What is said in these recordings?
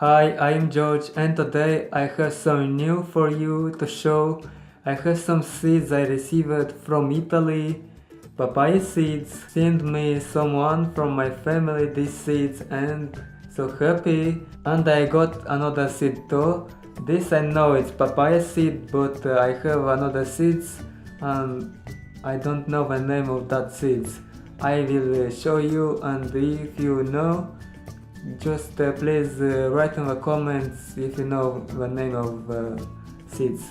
Hi, I'm George and today I have some new for you to show. I have some seeds I received from Italy. Papaya seeds. Sent me someone from my family these seeds and so happy. And I got another seed too. This I know it's papaya seed, but I have another seeds and I don't know the name of that seeds. I will show you, and if you know, just please write in the comments if you know the name of seeds.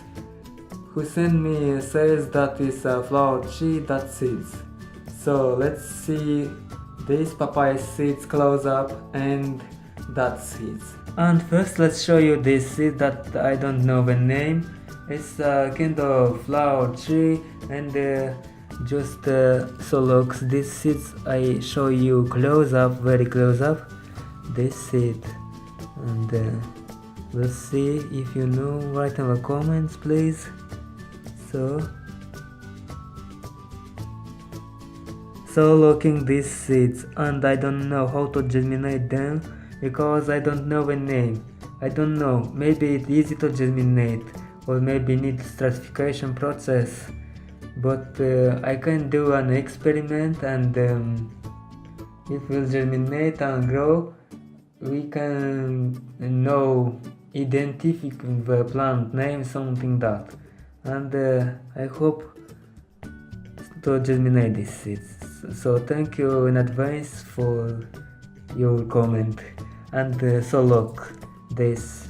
Who sent me says that is a flower tree that seeds. So let's see these papaya seeds close up and that seeds. And first let's show you this seed that I don't know the name. It's a kind of flower tree and so looks these seeds. I show you close up, very close up, this seed, and we'll see if you know. Write in the comments please. So looking these seeds, and I don't know how to germinate them because I don't know the name. I don't know, maybe it's easy to germinate or maybe need stratification process, but I can do an experiment, and if we'll germinate and grow, we can know identify the plant name, something that, and I hope to germinate these seeds. So thank you in advance for your comment. And so look this,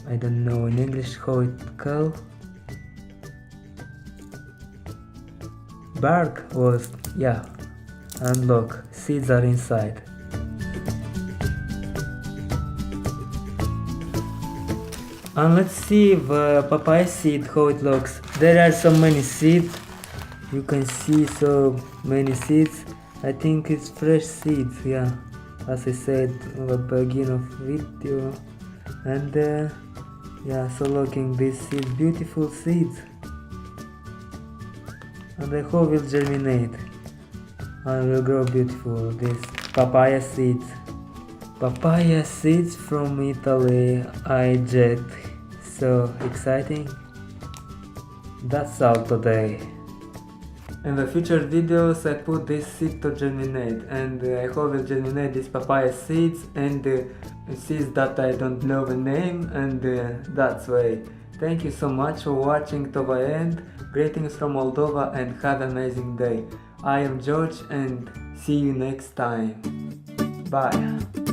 I don't know in English how it called, bark was, yeah, and look, seeds are inside. And let's see the papaya seed, how it looks. There are so many seeds, you can see so many seeds. I think it's fresh seeds, yeah, as I said at the beginning of video. And yeah, so looking these seeds, beautiful seeds, and I hope will germinate and will grow beautiful. These papaya seeds from Italy I get. So exciting. That's all today. In the future videos I put this seed to germinate, and I hope will germinate these papaya seeds and seeds that I don't know the name, and that's way. Thank you so much for watching to the end. Greetings from Moldova and have an amazing day. I am George and see you next time. Bye.